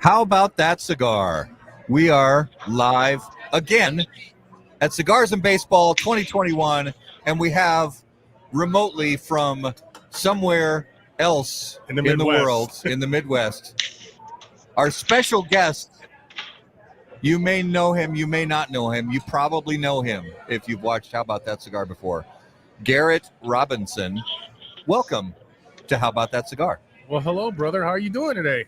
How about that cigar? We are live again at Cigars and Baseball 2021, and we have remotely from somewhere else in the world, in the Midwest, our special guest. You may know him, you may not know him. You probably know him if you've watched How About That Cigar before. Garret Robinson, welcome to How About That Cigar. Well, hello, brother. How are you doing today?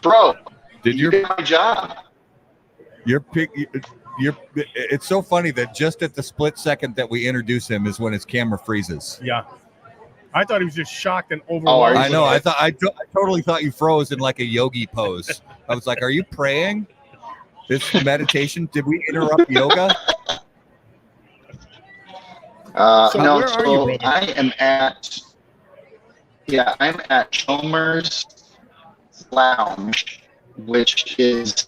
Bro, did you did my job. It's so funny that just at the split second that we introduce him is when his camera freezes. Yeah. I thought he was just shocked and overwhelmed. I know. I totally thought you froze in like a yogi pose. I was like, are you praying? This meditation? Did we interrupt yoga? I'm at Chalmers Lounge, which is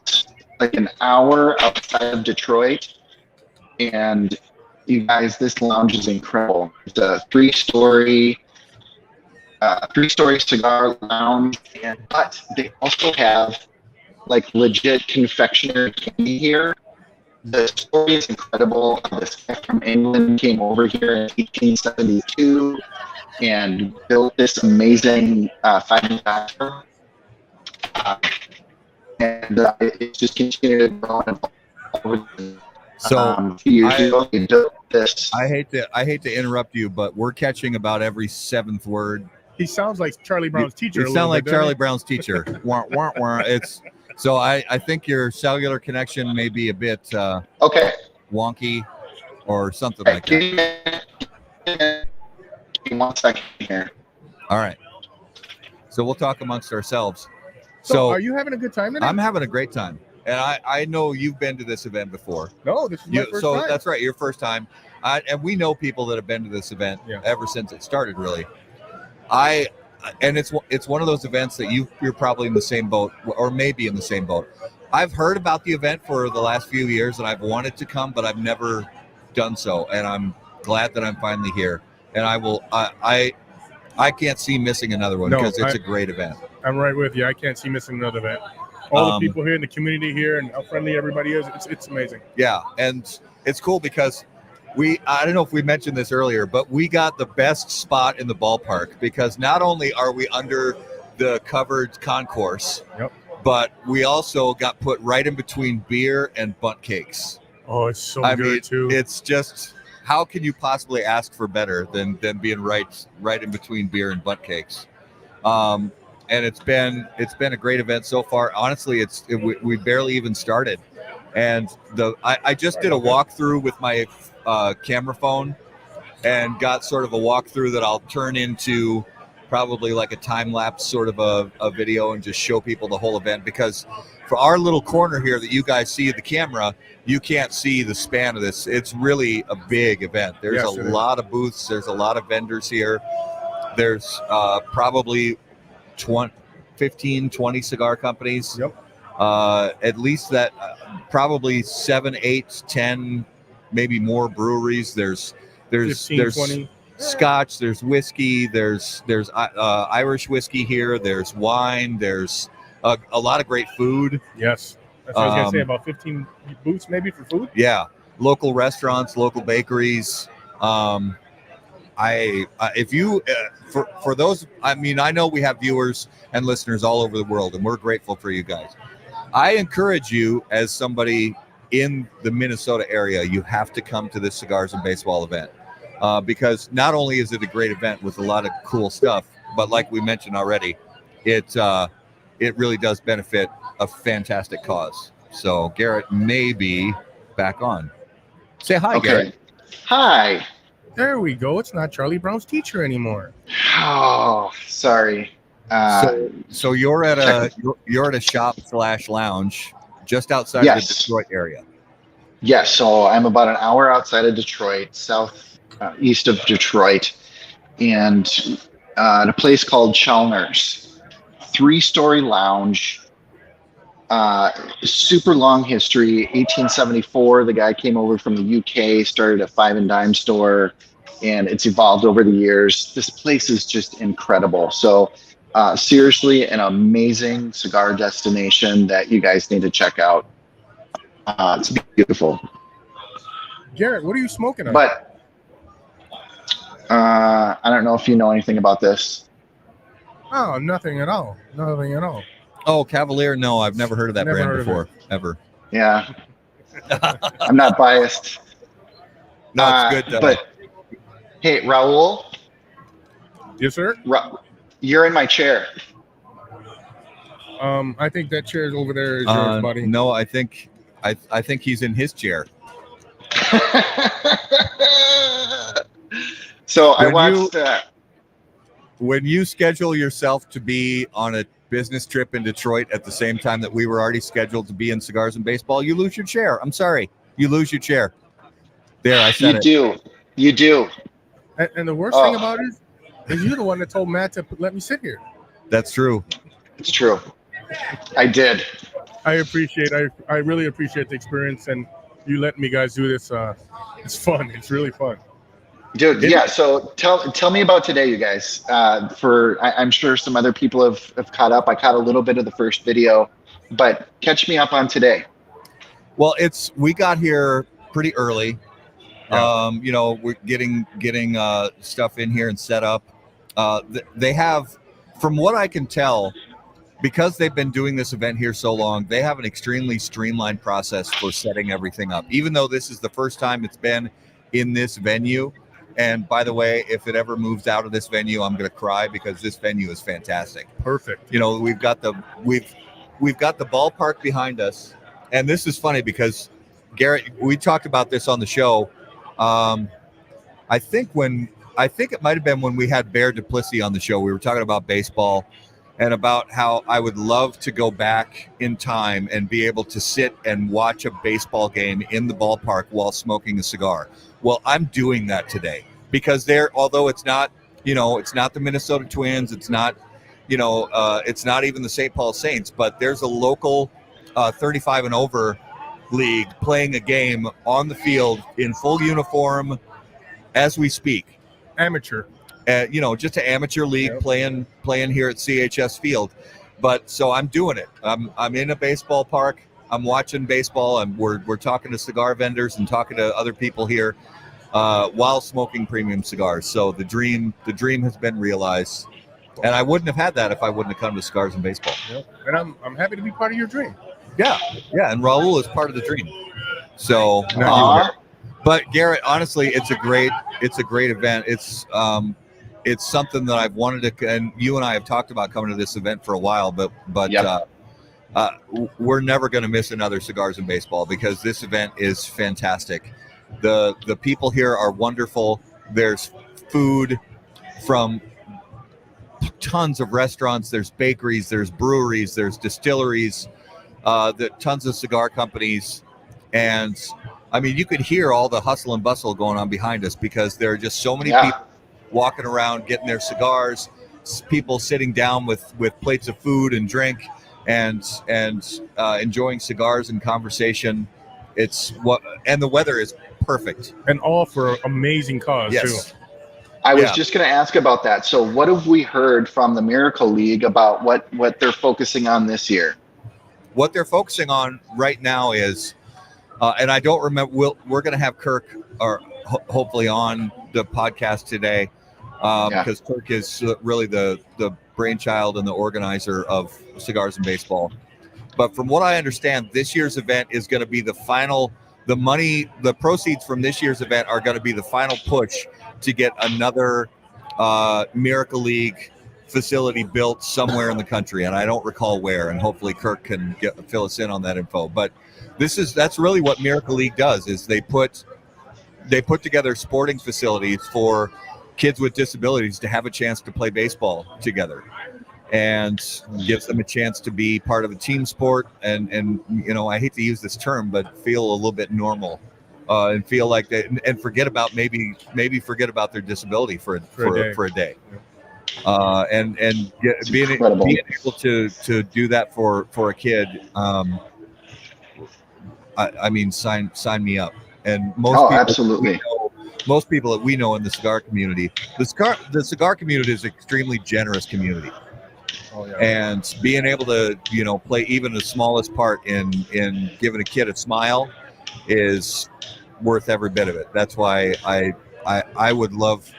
like an hour outside of Detroit. And you guys, this lounge is incredible. It's a three-story cigar lounge, but they also have like legit confectionery candy here. The story is incredible. This guy from England came over here in 1872 and built this amazing fine factory. It's just continued to grow and evolve. So a few years ago, he built this. I hate to interrupt you, but we're catching about every seventh word. He sounds like Charlie Brown's teacher. You sound like Charlie Brown's teacher. It's so I think your cellular connection may be a bit wonky or something like that. Give me 1 second here. All right. So we'll talk amongst ourselves. So are you having a good time today? I'm having a great time. And I know you've been to this event before. No, this is my first time. That's right, your first time. And we know people that have been to this event ever since it started, really. And it's one of those events that you're probably in the same boat, or maybe in the same boat. I've heard about the event for the last few years, and I've wanted to come, but I've never done so. And I'm glad that I'm finally here. And I can't see missing another one because it's a great event. I'm right with you. I can't see missing another event. All the people here in the community here and how friendly everybody is, it's amazing. Yeah, and it's cool because I don't know if we mentioned this earlier, but we got the best spot in the ballpark because not only are we under the covered concourse, but we also got put right in between beer and bunt cakes. Oh, it's so good too. It's just, how can you possibly ask for better than being right in between beer and bunt cakes? And it's been a great event so far. Honestly, we barely even started, and I just did a walkthrough with my camera phone, and got sort of a walkthrough that I'll turn into probably like a time lapse sort of a video and just show people the whole event, because for our little corner here that you guys see the camera, you can't see the span of this. It's really a big event. There's a lot of booths. There's a lot of vendors here. There's probably 15, 20 cigar companies. At least that, probably 7, 8, 10, maybe more breweries. There's 15, 20. Scotch, there's whiskey, there's Irish whiskey here, there's wine, there's a lot of great food. Yes, that's what I was gonna say, about 15 booths maybe for food. Yeah, local restaurants, local bakeries. If you for those, I mean, I know we have viewers and listeners all over the world, and we're grateful for you guys. I encourage you, as somebody in the Minnesota area, you have to come to this Cigars and Baseball event. Because not only is it a great event with a lot of cool stuff, but like we mentioned already, it really does benefit a fantastic cause. So Garret may be back on. Say hi, Okay. Garret. Hi. There we go. It's not Charlie Brown's teacher anymore. Oh, sorry. So you're at a shop/lounge just outside of the Yes. Detroit area. Yes. So I'm about an hour outside of Detroit, east of Detroit, and at a place called Chalmers, 3-story lounge. Super long history. 1874, the guy came over from the UK, started a 5 and dime store, and it's evolved over the years. This place is just incredible. So seriously, an amazing cigar destination that you guys need to check out. It's beautiful. Garret, what are you smoking on? But I don't know if you know anything about this. Oh, nothing at all. Nothing at all. Oh, Cavalier? No, I've never heard of that Never brand heard of before, ever. Yeah. I'm not biased. No, it's good. But hey, Raul, Yes, sir. you're in my chair. I think that chair over there is yours, buddy. No, I think he's in his chair. So I When watched. When you schedule yourself to be on a business trip in Detroit at the same time that we were already scheduled to be in Cigars and Baseball, you lose your chair. I'm sorry. You lose your chair. There, I said it. You do. And the worst thing about it is you're the one that told Matt to let me sit here. That's true. It's true. I did. I really appreciate the experience, and you letting me guys do this. It's fun. It's really fun. Dude, yeah. So tell me about today, you guys. I'm sure some other people have caught up. I caught a little bit of the first video, but catch me up on today. Well, we got here pretty early. Yeah. We're getting stuff in here and set up. They have, from what I can tell, because they've been doing this event here so long, they have an extremely streamlined process for setting everything up. Even though this is the first time it's been in this venue. And by the way, if it ever moves out of this venue, I'm going to cry because this venue is fantastic. Perfect. We've got the ballpark behind us, and this is funny because Garret, we talked about this on the show. I think it might have been when we had Bear Duplessis on the show. We were talking about baseball and about how I would love to go back in time and be able to sit and watch a baseball game in the ballpark while smoking a cigar. Well, I'm doing that today because although it's not, it's not the Minnesota Twins, it's not, it's not even the St. Paul Saints, but there's a local 35 and over league playing a game on the field in full uniform as we speak. Amateur. Just an amateur league playing here at CHS Field. But so I'm doing it. I'm in a baseball park. I'm watching baseball, and we're talking to cigar vendors and talking to other people here while smoking premium cigars. So the dream has been realized, and I wouldn't have had that if I wouldn't have come to Cigars and Baseball. Yep. And I'm happy to be part of your dream. Yeah, and Raul is part of the dream. So, but Garret, honestly, it's a great event. It's something that I've wanted to, and you and I have talked about coming to this event for a while, but Yep. We're never going to miss another Cigars and Baseball because this event is fantastic. The people here are wonderful. There's food from tons of restaurants. There's bakeries. There's breweries. There's distilleries. Tons of cigar companies. And I mean, you could hear all the hustle and bustle going on behind us because there are just so many people walking around getting their cigars, people sitting down with plates of food and drink and enjoying cigars and conversation. And the weather is perfect. And all for amazing cause, Yes. too. I was just going to ask about that. So what have we heard from the Miracle League about what they're focusing on this year? What they're focusing on right now is, and I don't remember, we're going to have Kirk hopefully on the podcast today because Kirk is really the brainchild and the organizer of Cigars and Baseball. But from what I understand, this year's event is going to be the proceeds from this year's event are going to be the final push to get another Miracle League facility built somewhere in the country, and I don't recall where, and hopefully Kirk can fill us in on that info. But that's really what Miracle League does, is they put together sporting facilities for kids with disabilities to have a chance to play baseball together, and gives them a chance to be part of a team sport, and I hate to use this term, but feel a little bit normal, and feel like they, and forget about maybe forget about their disability for a day. And being able to do that for a kid, I mean, sign me up. And absolutely. Most people that we know in the cigar community, the cigar community is an extremely generous community. Oh, yeah. And being able to play even the smallest part in giving a kid a smile is worth every bit of it. That's why I would love.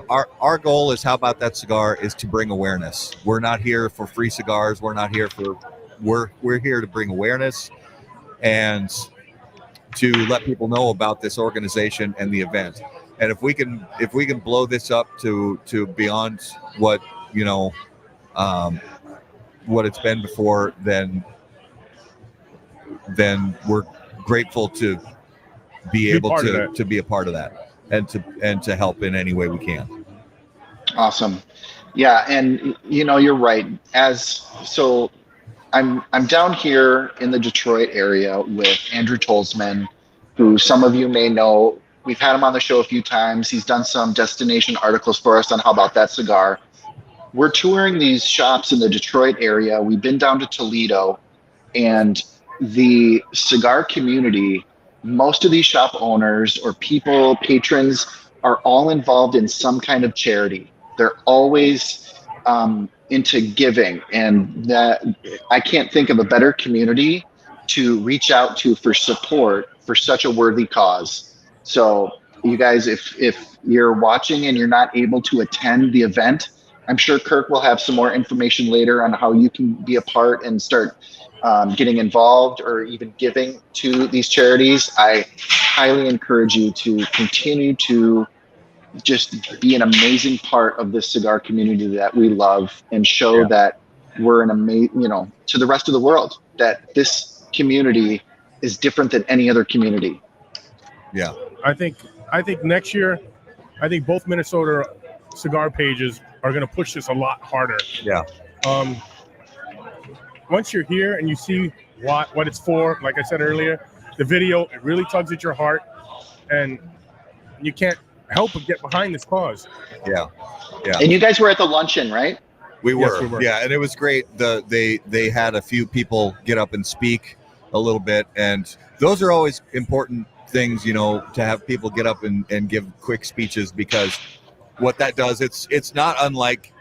Our goal is, how about that cigar, is to bring awareness. We're not here for free cigars. We're not here for. We're here to bring awareness and to let people know about this organization and the event. And if we can blow this up to beyond what what it's been before, then we're grateful to be able to be a part of that, and to help in any way we can. Awesome. Yeah, and you're right. I'm down here in the Detroit area with Andrew Tolzman, who some of you may know. We've had him on the show a few times. He's done some destination articles for us on How About That Cigar. We're touring these shops in the Detroit area. We've been down to Toledo, and the cigar community, most of these shop owners or patrons are all involved in some kind of charity. They're always into giving, and that I can't think of a better community to reach out to for support for such a worthy cause. So you guys, if you're watching and you're not able to attend the event, I'm sure Kirk will have some more information later on how you can be a part and start getting involved or even giving to these charities. I highly encourage you to continue to just be an amazing part of this cigar community that we love, and show that we're an amazing, to the rest of the world, that this community is different than any other community. Yeah. I think next year, both Minnesota cigar pages are going to push this a lot harder. Yeah. Once you're here and you see what it's for, like I said earlier, the video, it really tugs at your heart, and you can't help but get behind this cause. Yeah. And you guys were at the luncheon, right? We were. Yes, we were. Yeah, and it was great. They had a few people get up and speak a little bit, and those are always important things, to have people get up and give quick speeches, because what that does, it's not unlike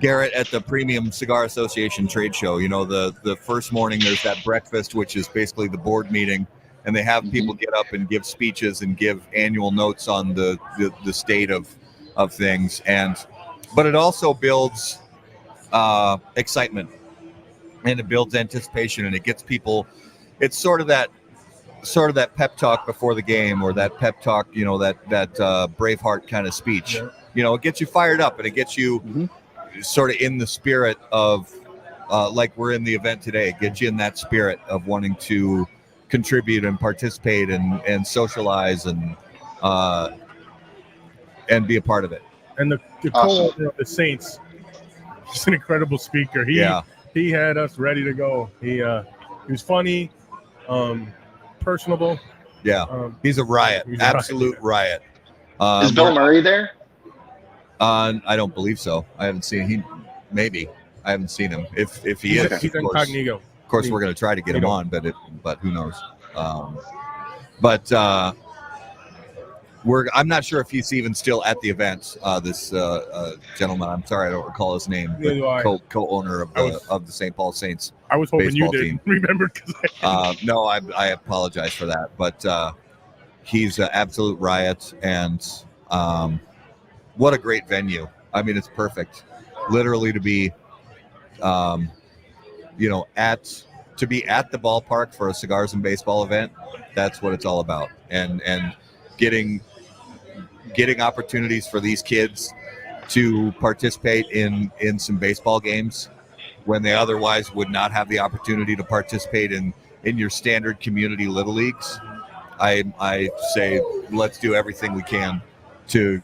Garret at the Premium Cigar Association trade show. The first morning there's that breakfast, which is basically the board meeting, and they have people get up and give speeches and give annual notes on the state of things, but it also builds excitement, and it builds anticipation, and it gets people. It's sort of that pep talk before the game, or that pep talk, that Braveheart kind of speech. Yeah. It gets you fired up, and it gets you sort of in the spirit of, like we're in the event today. It gets you in that spirit of wanting to contribute and participate and socialize and be a part of it. And the co-owner of the Saints, he's an incredible speaker. He had us ready to go. He was funny, personable. Yeah, he's a riot, absolute riot. Is Bill Murray there? I don't believe so. I haven't seen him. Maybe I haven't seen him. If he is, he's incognito. Of course, we're going to try to get him on, but who knows? I'm not sure if he's even still at the event. This gentleman, I'm sorry, I don't recall his name, but co-owner of the St. Paul Saints. I was hoping you didn't remember. No, I apologize for that, but he's an absolute riot, and what a great venue. I mean, it's perfect, literally, to be, at the ballpark for a Cigars and Baseball event. That's what it's all about, and getting opportunities for these kids to participate in some baseball games when they otherwise would not have the opportunity to participate in your standard community little leagues. I say let's do everything we can to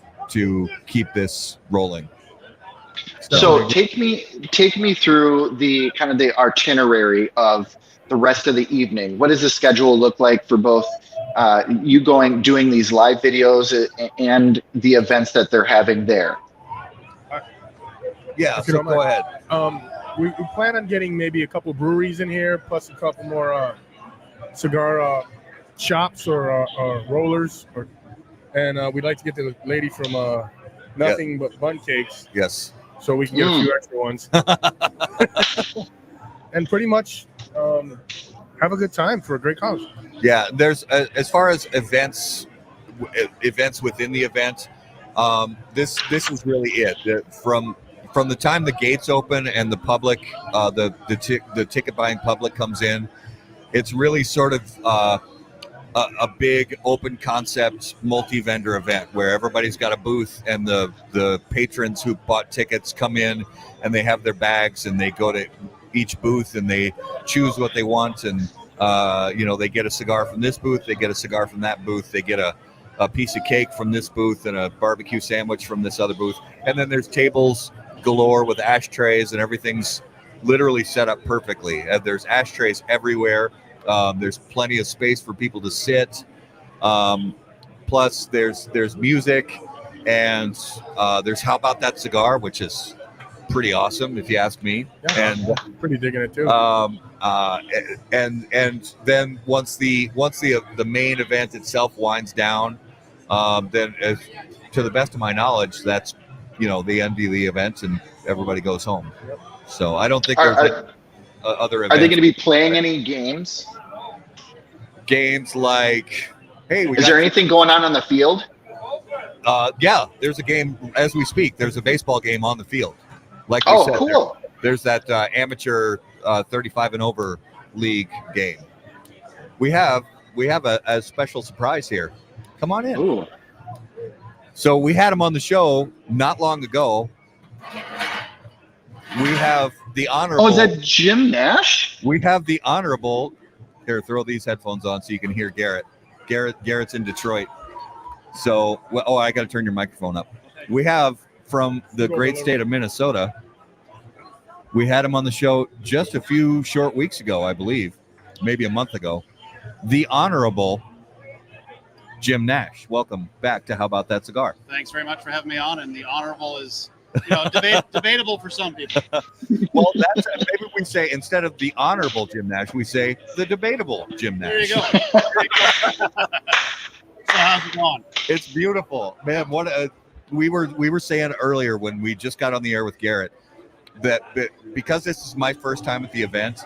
keep this rolling. So take me through the kind of the itinerary of the rest of the evening. What does the schedule look like for both you doing these live videos and the events that they're having there? Yeah, so go ahead. We plan on getting maybe a couple breweries in here, plus a couple more cigar shops or rollers, and we'd like to get the lady from Nothing But Bun Cakes. Yes. So we can get a few extra ones, and pretty much have a good time for a great cause. Yeah, there's as far as events within the event, this is really it. From the time the gates open and the public, the ticket buying public comes in, it's really sort of a big open concept multi-vendor event where everybody's got a booth, and the patrons who bought tickets come in and they have their bags and they go to each booth and they choose what they want, and they get a cigar from this booth, they get a cigar from that booth, they get a piece of cake from this booth and a barbecue sandwich from this other booth, and then there's tables galore with ashtrays, and everything's literally set up perfectly. There's ashtrays everywhere. There's plenty of space for people to sit. Plus, there's music, and there's How About That Cigar, which is pretty awesome, if you ask me. Yeah, and pretty digging it too. And then once the main event itself winds down, then to the best of my knowledge, that's the end of the event, and everybody goes home. Yep. So I don't think there's other events. Are they going to be playing any games? Games like, hey, is there anything going on the field? Yeah, there's a game as we speak. There's a baseball game on the field. Like we said, cool. There's that amateur 35 and over league game. We have a special surprise here. Come on in. Ooh. So we had him on the show not long ago. We have the honorable. Oh, is that Jim Nash? We have the honorable. Here, throw these headphones on so you can hear Garret. Garrett's in Detroit. So, I got to turn your microphone up. We have from the great state of Minnesota. We had him on the show just a few short weeks ago, I believe, maybe a month ago. The honorable Jim Nash. Welcome back to How About That Cigar? Thanks very much for having me on. And the honorable is debatable for some people. Well, that's maybe we say instead of the honorable Jim Nash, we say the debatable Jim Nash. There you go. So how's it going? It's beautiful, man. We were saying earlier when we just got on the air with Garret that because this is my first time at the event,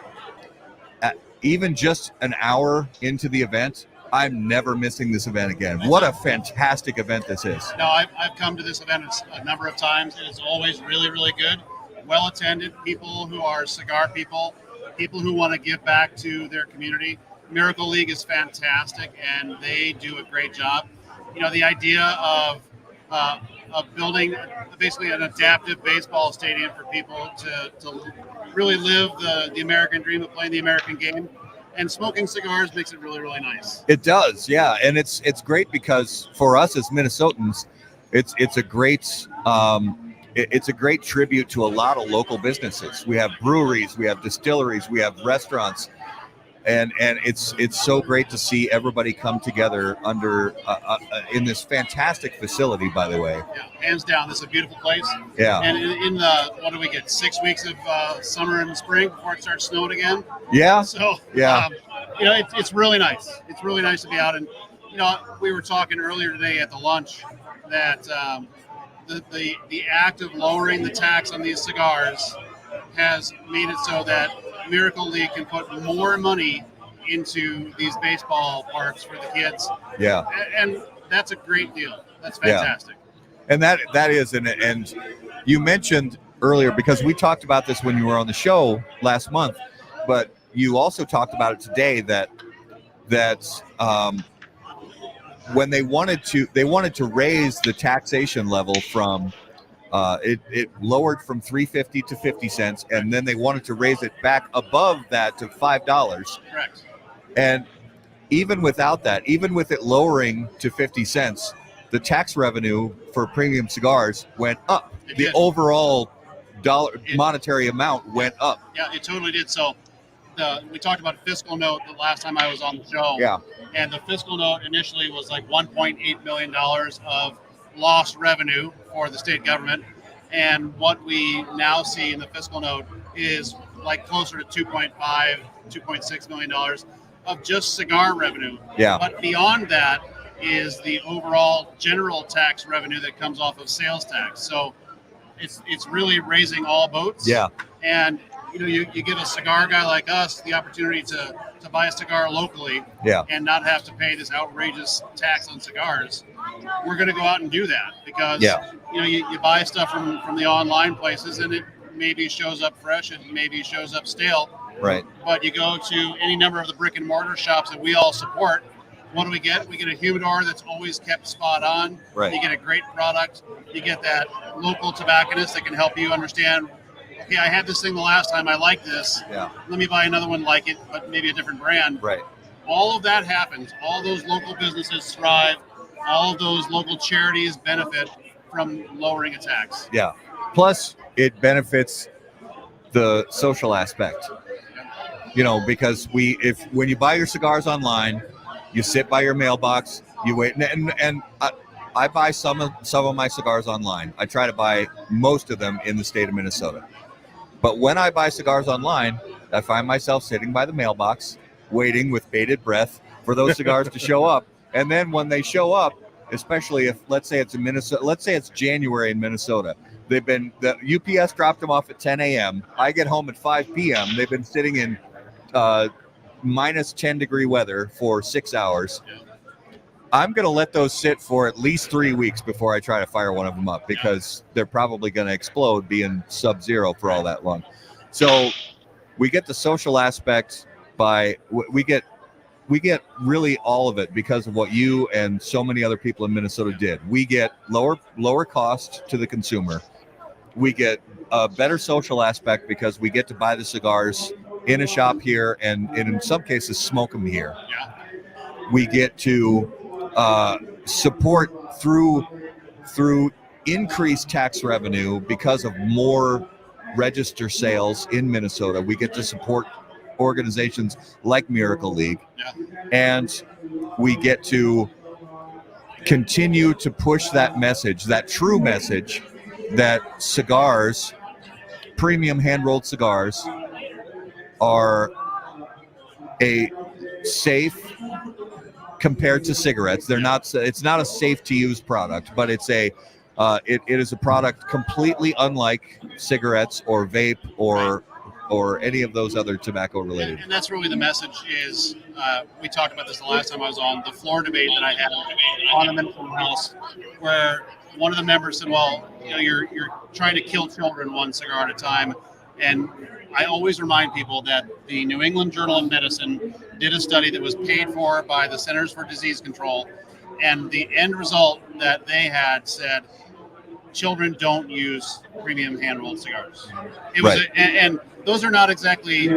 even just an hour into the event, I'm never missing this event again. What a fantastic event this is. No, I've come to this event a number of times. It is always really, really good. Well attended, people who are cigar people who want to give back to their community. Miracle League is fantastic, and they do a great job. The idea of building basically an adaptive baseball stadium for people to really live the American dream of playing the American game. And smoking cigars makes it really, really nice. It does, yeah, and it's great because for us as Minnesotans, it's a great tribute to a lot of local businesses. We have breweries, we have distilleries, we have restaurants, and it's so great to see everybody come together under in this fantastic facility. By the way, yeah, hands down, this is a beautiful place. Yeah, and in the what do we get? 6 weeks of summer and spring before it starts snowing again. Yeah. So yeah, it's really nice. It's really nice to be out, and we were talking earlier today at the lunch that the act of lowering the tax on these cigars has made it so that Miracle League can put more money into these baseball parks for the kids. Yeah. And that's a great deal. That's fantastic. Yeah. And that is, and you mentioned earlier, because we talked about this when you were on the show last month, but you also talked about it today that when they wanted to raise the taxation level from It lowered from 3.50 to 50 cents, and then they wanted to raise it back above that to $5. Correct. And even without that, even with it lowering to 50 cents, the tax revenue for premium cigars went up. The overall monetary amount went up. Yeah, it totally did. So we talked about fiscal note the last time I was on the show. Yeah. And the fiscal note initially was like $1.8 million of lost revenue for the state government. And what we now see in the fiscal note is like closer to $2.6 million of just cigar revenue. Yeah. But beyond that is the overall general tax revenue that comes off of sales tax. So it's really raising all boats. Yeah. And you give a cigar guy like us the opportunity to buy a cigar locally, Yeah. and not have to pay this outrageous tax on cigars. We're going to go out and do that because Yeah. you buy stuff from the online places, and it maybe shows up fresh, and maybe shows up stale. Right. But you go to any number of the brick and mortar shops that we all support. What do we get? We get a humidor that's always kept spot on. Right. You get a great product. You get that local tobacconist that can help you understand, okay, I had this thing the last time. I like this. Yeah. Let me buy another one like it, but maybe a different brand. Right. All of that happens. All those local businesses thrive. All of those local charities benefit from lowering a tax. Yeah. Plus, it benefits the social aspect. Because when you buy your cigars online, you sit by your mailbox, you wait, and I buy some of my cigars online. I try to buy most of them in the state of Minnesota. But when I buy cigars online, I find myself sitting by the mailbox, waiting with bated breath for those cigars to show up. And then when they show up, especially if, let's say it's in Minnesota, let's say it's January in Minnesota, the UPS dropped them off at 10 a.m. I get home at 5 p.m. They've been sitting in minus 10 degree weather for 6 hours. I'm going to let those sit for at least 3 weeks before I try to fire one of them up, because they're probably going to explode being sub-zero for all that long. So we get the social aspect we get really all of it because of what you and so many other people in Minnesota did. We get lower cost to the consumer. We get a better social aspect because we get to buy the cigars in a shop here and in some cases smoke them here. Yeah. We get to support through increased tax revenue because of more register sales in Minnesota. We get to support organizations like Miracle League, and we get to continue to push that message, that true message, that cigars, premium hand-rolled cigars, are a safe compared to cigarettes. They're not. It's not a safe to use product, but it's it is a product completely unlike cigarettes or vape or any of those other tobacco related. And that's really the message is, we talked about this the last time I was on the floor debate that I had on the Minnesota House, where one of the members said, well, you're trying to kill children one cigar at a time. And I always remind people that the New England Journal of Medicine did a study that was paid for by the Centers for Disease Control. And the end result that they had said, children don't use premium hand-rolled cigars. It was, and those are not exactly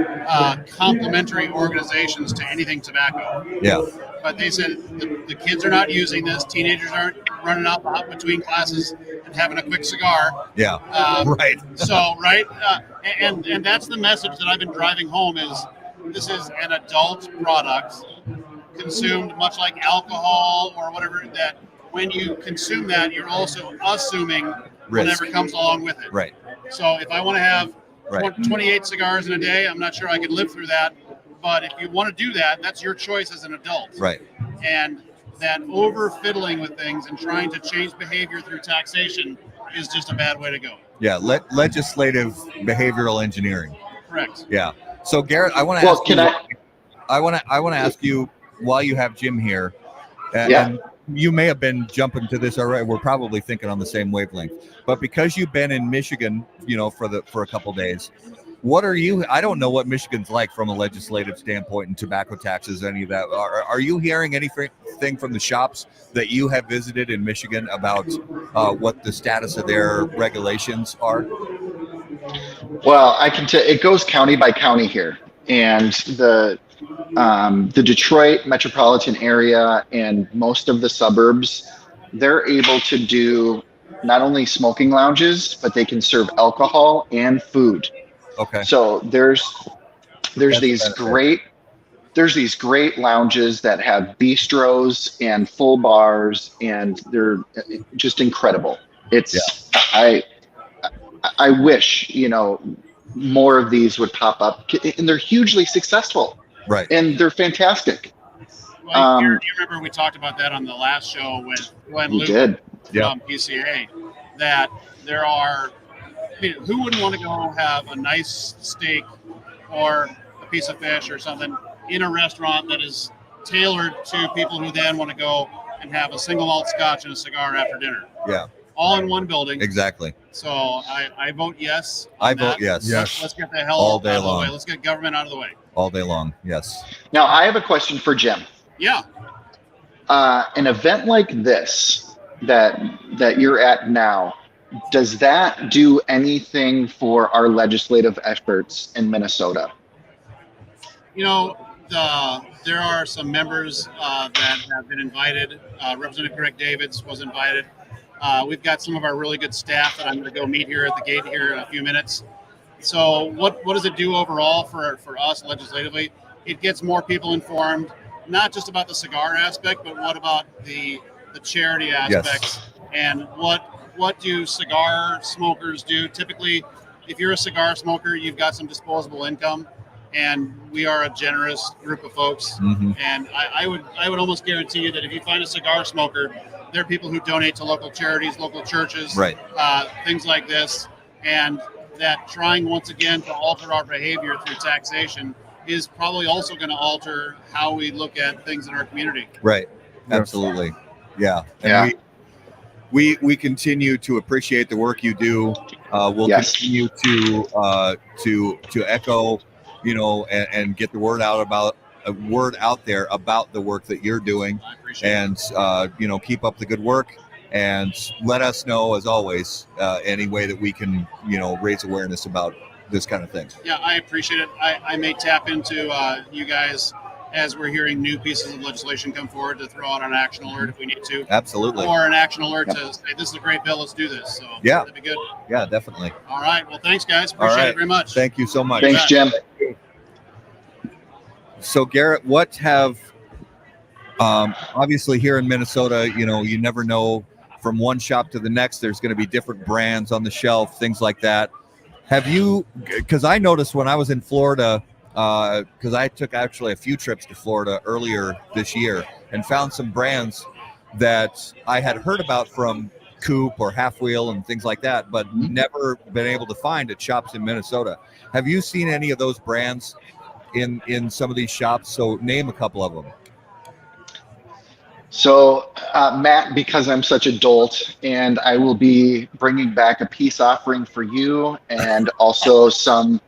complementary organizations to anything tobacco. Yeah. But they said the kids are not using this. Teenagers aren't running out between classes and having a quick cigar. Yeah. Right. And that's the message that I've been driving home is this is an adult product consumed much like alcohol or whatever, that when you consume that, you're also assuming whatever comes along with it. Right. So if I want to have 28 cigars in a day, I'm not sure I could live through that. But if you want to do that, that's your choice as an adult. Right. And that over fiddling with things and trying to change behavior through taxation is just a bad way to go. Yeah. Legislative behavioral engineering. Correct. Yeah. So Garret, I want to ask you. I want to ask you while you have Jim here. And you may have been jumping to this already. We're probably thinking on the same wavelength. But because you've been in Michigan, for a couple days, What are you? I don't know what Michigan's like from a legislative standpoint and tobacco taxes, any of that. Are you hearing anything from the shops that you have visited in Michigan about what the status of their regulations are? Well, I can tell it goes county by county here, and the Detroit metropolitan area and most of the suburbs, they're able to do not only smoking lounges, but they can serve alcohol and food. Okay. So there's these great lounges that have bistros and full bars, and they're just incredible. It's I wish, more of these would pop up, and they're hugely successful. Right. And they're fantastic. Well, do you remember we talked about that on the last show with Glenn Luke from PCA, that there are, who wouldn't want to go have a nice steak or a piece of fish or something in a restaurant that is tailored to people who then want to go and have a single malt scotch and a cigar after dinner? Yeah. All in one building. Exactly. So I vote yes. I vote yes. Let's get the hell all day out of long. the way. Let's get government out of the way. All day long. Yes. Now, I have a question for Jim. Yeah. An event like this that you're at now, does that do anything for our legislative efforts in Minnesota? There are some members that have been invited. Representative Greg Davids was invited. We've got some of our really good staff that I'm going to go meet here at the gate here in a few minutes. So what does it do overall for us legislatively? It gets more people informed, not just about the cigar aspect, but what about the charity aspects? Yes. And what do cigar smokers do? Typically, if you're a cigar smoker, you've got some disposable income, and we are a generous group of folks. Mm-hmm. And I would almost guarantee you that if you find a cigar smoker, there are people who donate to local charities, local churches, right. Things like this, and that trying once again to alter our behavior through taxation is probably also going to alter how we look at things in our community. Right. Absolutely. Yeah. And we continue to appreciate the work you do. We'll continue to echo, and get the word out there about the work that you're doing, and keep up the good work, and let us know, as always, any way that we can raise awareness about this kind of thing. Yeah, I appreciate it. I may tap into you guys as we're hearing new pieces of legislation come forward to throw out an action alert if we need to. Absolutely. Or an action alert to say, this is a great bill, let's do this. So that'd be good. Yeah, definitely. All right. Well, thanks, guys. Appreciate it very much. Thank you so much. Thanks, Jim. So, Garret, what have obviously here in Minnesota, you never know, from one shop to the next, there's going to be different brands on the shelf, things like that. Have you, because I noticed when I was in Florida, because I took actually a few trips to Florida earlier this year and found some brands that I had heard about from Coop or Half Wheel and things like that, but never been able to find at shops in Minnesota. Have you seen any of those brands in some of these shops? So name a couple of them. So, Matt, because I'm such a dolt, and I will be bringing back a peace offering for you, and also some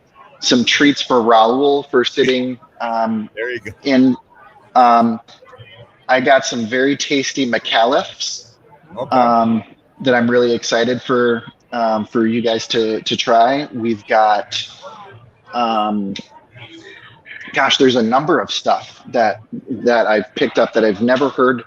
treats for Raul for sitting there you go. in. I got some very tasty McAuliffes that I'm really excited for you guys to try. We've got, there's a number of stuff that I've picked up that I've never heard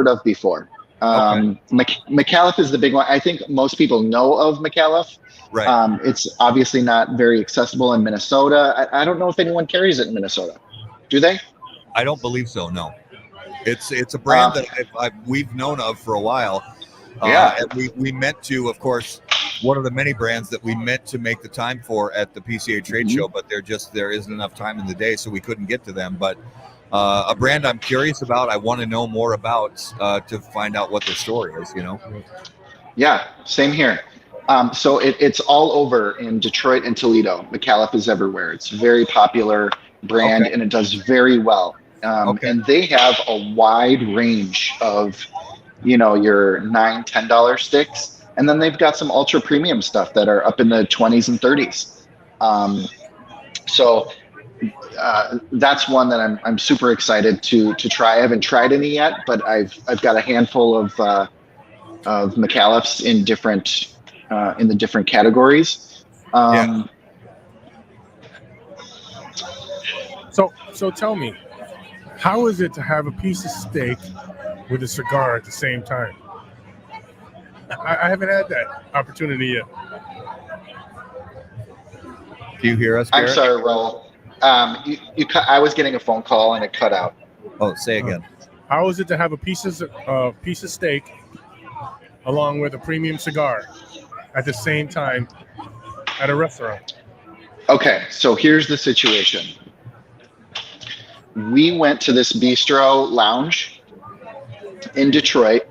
of before. McAuliffe is the big one. I think most people know of McAuliffe. Right. It's obviously not very accessible in Minnesota. I don't know if anyone carries it in Minnesota. Do they? I don't believe so. No. It's a brand that we've known of for a while. And we meant to, of course, one of the many brands that we meant to make the time for at the PCA trade show, but there isn't enough time in the day, so we couldn't get to them. But a brand I'm curious about, I want to know more about to find out what their story is, Yeah, same here. So it's all over in Detroit and Toledo. McAuliffe is everywhere. It's a very popular brand, and it does very well. And they have a wide range of, your $9, $10 sticks. And then they've got some ultra premium stuff that are up in the 20s and 30s. So that's one that I'm super excited to try. I haven't tried any yet, but I've got a handful of McAuliffes in the different categories. So tell me, how is it to have a piece of steak with a cigar at the same time? I haven't had that opportunity yet. Do you hear us, I'm Garret? sorry, Raul. I was getting a phone call and it cut out. Oh, say again. How is it to have a piece of steak along with a premium cigar at the same time at a restaurant? Okay, so here's the situation. We went to this bistro lounge in Detroit.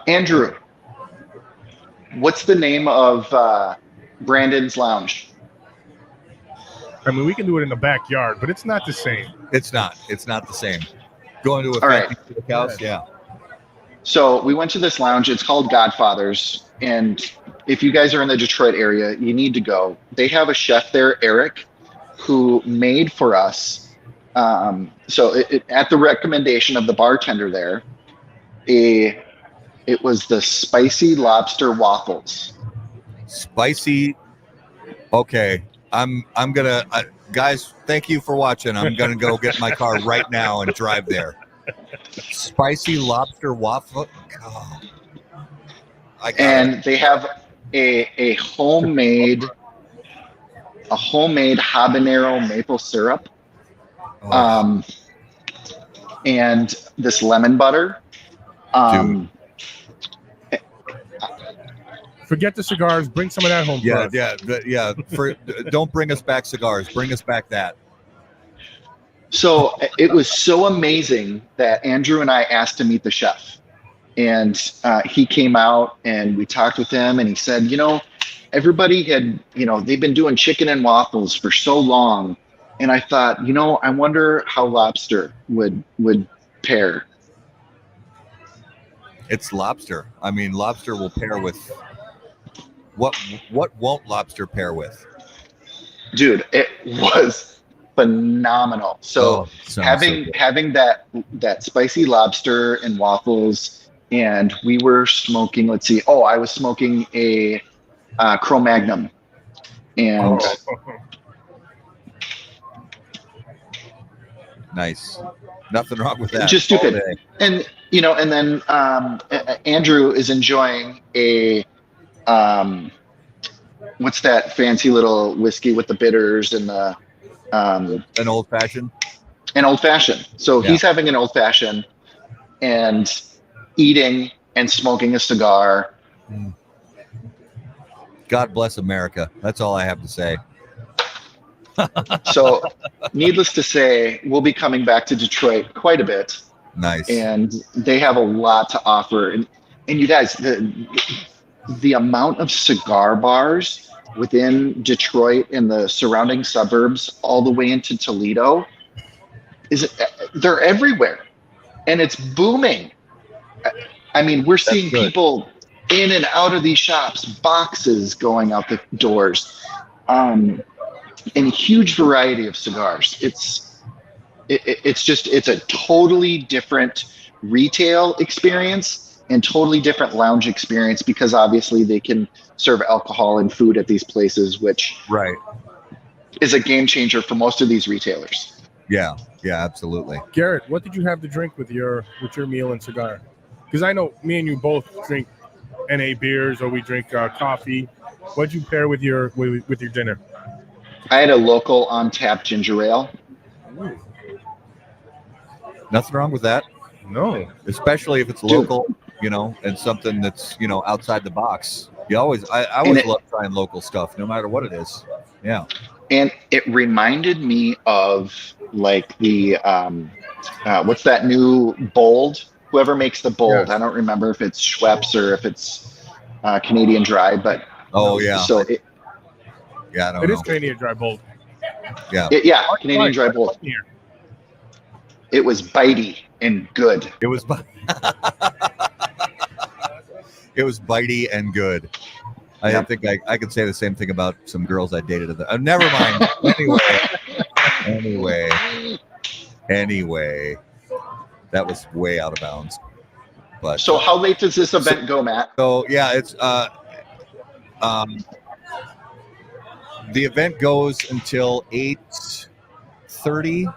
Andrew, what's the name of Brandon's Lounge? I mean, we can do it in the backyard, but it's not the same. It's not the same. Going to a All right. fancy steakhouse, yeah. So we went to this lounge. It's called Godfather's. And if you guys are in the Detroit area, you need to go. They have a chef there, Eric, who made for us. At the recommendation of the bartender there, it was the spicy lobster waffles. Spicy. Okay. I'm gonna guys, thank you for watching. I'm gonna go get my car right now and drive there. Spicy lobster waffle. God. And they have a homemade habanero maple syrup, and this lemon butter. Forget the cigars. Bring some of that home. Yeah, for us. Don't bring us back cigars. Bring us back that. So it was so amazing that Andrew and I asked to meet the chef, and he came out and we talked with him, and he said, everybody had, they've been doing chicken and waffles for so long, and I thought, I wonder how lobster would pair. It's lobster. I mean, lobster will pair with what won't lobster pair with? Dude, it was phenomenal. So having that spicy lobster and waffles, and we were smoking, I was smoking a Cro-Magnon, and nice. Nothing wrong with that. Just stupid. And and then Andrew is enjoying a what's that fancy little whiskey with the bitters and the an old fashioned. So he's having an old fashioned and eating and smoking a cigar. God bless America. That's all I have to say. So needless to say, we'll be coming back to Detroit quite a bit. Nice. And they have a lot to offer. And you guys, the amount of cigar bars within Detroit and the surrounding suburbs all the way into Toledo, they're everywhere. And it's booming. I mean, we're seeing people in and out of these shops, boxes going out the doors, and a huge variety of cigars. It's a totally different retail experience and totally different lounge experience, because obviously they can serve alcohol and food at these places, which is a game changer for most of these retailers. Yeah, absolutely. Garret, what did you have to drink with your meal and cigar? Because I know me and you both drink NA beers, or we drink coffee. What'd you pair with your dinner? I had a local on tap ginger ale. Ooh. Nothing wrong with that. No, especially if it's local, and something that's outside the box. I always love trying local stuff, no matter what it is. Yeah. And it reminded me of like the what's that new Bold? Whoever makes the Bold, I don't remember if it's Schweppes or if it's Canadian Dry, but So I don't know. It is Canadian Dry Bold. Yeah. Canadian Dry Bold. It was bitey and good. It was bitey and good. I think I could say the same thing about some girls I dated. Never mind. Anyway, that was way out of bounds. But So how late does this event go, Matt? So yeah, it's the event goes until 8:30,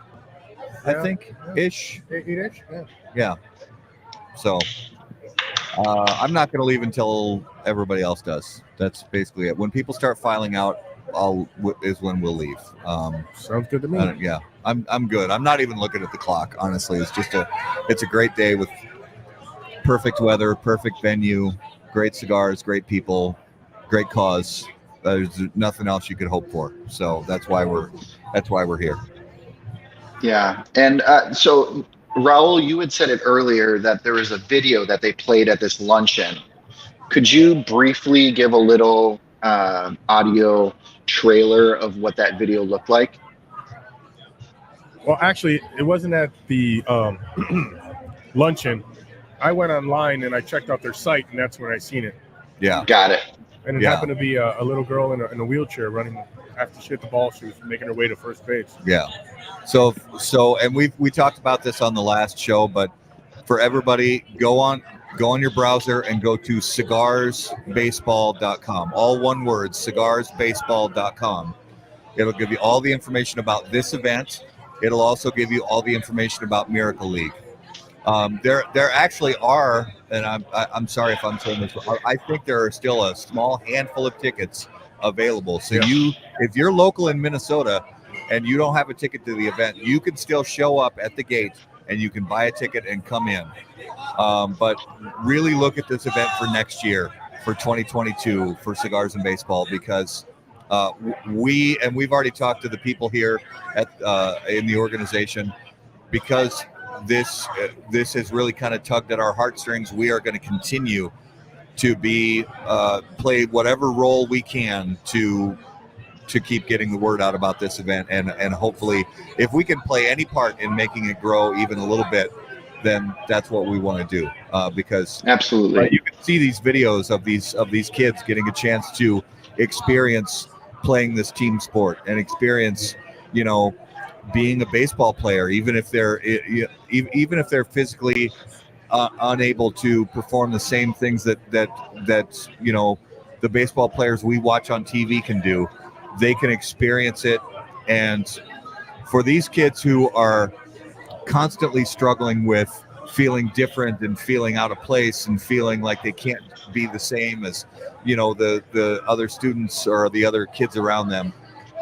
I think, ish. 8-ish? Yeah. Yeah. So I'm not going to leave until everybody else does. That's basically it. When people start filing out, is when we'll leave. Sounds good to me. Yeah, I'm good. I'm not even looking at the clock. Honestly, it's a great day with perfect weather, perfect venue, great cigars, great people, great cause. There's nothing else you could hope for. So that's why we're here. Yeah, and so Raul, you had said it earlier that there was a video that they played at this luncheon. Could you briefly give a little audio trailer of what that video looked like? Well, actually, it wasn't at the luncheon. I went online and I checked out their site, and that's when I seen it. Yeah. Got it. And it happened to be a little girl in a wheelchair running after she hit the ball. She was making her way to first base. Yeah. So, and we talked about this on the last show, but for everybody, go on your browser and go to cigarsbaseball.com. All one word, cigarsbaseball.com. It'll give you all the information about this event. It'll also give you all the information about Miracle League. There actually are, and I'm sorry if I'm saying this, I think there are still a small handful of tickets available. So if you're local in Minnesota and you don't have a ticket to the event, you can still show up at the gate and you can buy a ticket and come in. But really look at this event for next year, for 2022, for Cigars and Baseball, because we've already talked to the people here in the organization, because this has really kind of tugged at our heartstrings. We are going to continue to play whatever role we can to keep getting the word out about this event, and hopefully if we can play any part in making it grow even a little bit, then that's what we want to do, because absolutely, you can see these videos of these kids getting a chance to experience playing this team sport and experience, being a baseball player, even if they're physically unable to perform the same things that the baseball players we watch on TV can do. They can experience it. And for these kids who are constantly struggling with feeling different and feeling out of place and feeling like they can't be the same as the other students or the other kids around them,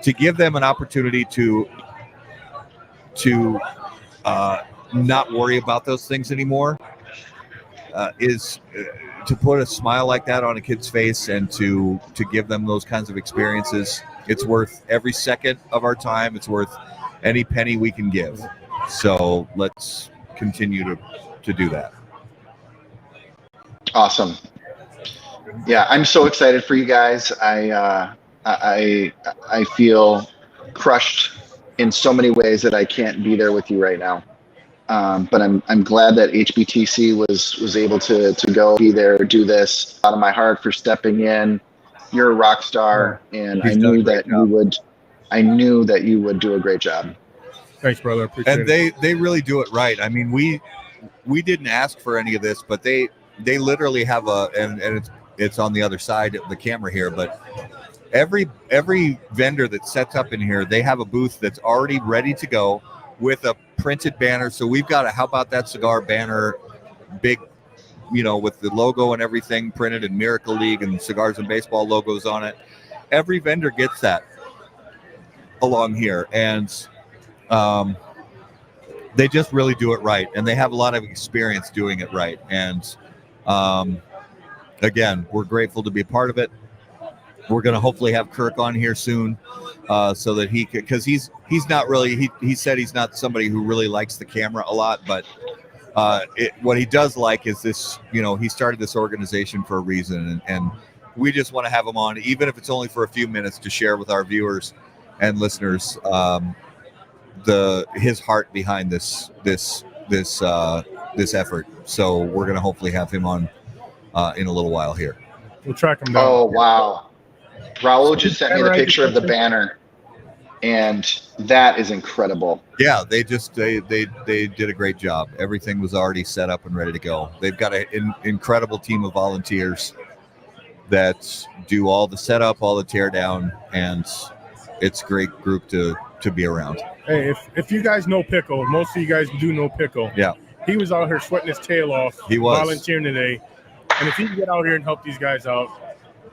to give them an opportunity to not worry about those things anymore, is to put a smile like that on a kid's face and to give them those kinds of experiences. It's worth every second of our time. It's worth any penny we can give. So let's continue to do that. Awesome. Yeah, I'm so excited for you guys. I feel crushed in so many ways that I can't be there with you right now. But I'm glad that HBTC was able to go be there, do this out of my heart for stepping in. You're a rock star, and I knew that you would do a great job. Thanks, brother. Appreciate it. And they really do it right. I mean, we didn't ask for any of this, but they literally have and it's on the other side of the camera here, but every vendor that sets up in here, they have a booth that's already ready to go with a printed banner. So we've got a How About That Cigar banner, big, with the logo and everything printed, and Miracle League and Cigars and Baseball logos on it. Every vendor gets that along here, and they just really do it right, and they have a lot of experience doing it right. And again, we're grateful to be a part of it. We're going to hopefully have Kirk on here soon, so that he could, because he's not really, he said he's not somebody who really likes the camera a lot, but what he does like is this, he started this organization for a reason, and we just want to have him on, even if it's only for a few minutes, to share with our viewers and listeners his heart behind this effort. So we're going to hopefully have him on in a little while here. We'll track them down. Oh, wow. Raul just sent me the picture of the banner, and that is incredible. Yeah, they did a great job. Everything was already set up and ready to go. They've got an incredible team of volunteers that do all the setup, all the tear down, and it's a great group to be around. Hey, if you guys know Pickle, most of you guys do know Pickle. Yeah. He was out here sweating his tail off. He was. Volunteering today. And if he can get out here and help these guys out,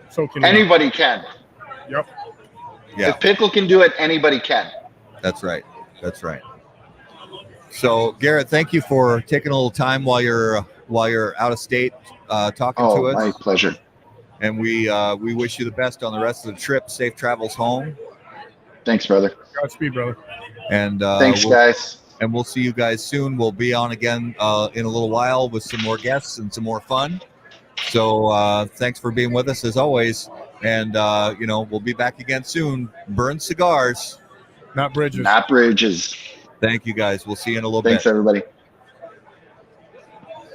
so can you. Anybody can. Yep. Yeah, If Pickle can do it, anybody can. that's right. That's right. So, Garret, thank you for taking a little time while you're out of state talking to us. My pleasure. And we wish you the best on the rest of the trip. Safe travels home. Thanks, brother. Godspeed, brother. And Thanks, guys. And we'll see you guys soon. We'll be on again in a little while with some more guests and some more fun. So thanks for being with us as always. And, we'll be back again soon. Burn cigars. Not bridges. Not bridges. Thank you, guys. We'll see you in a little bit. Thanks, everybody.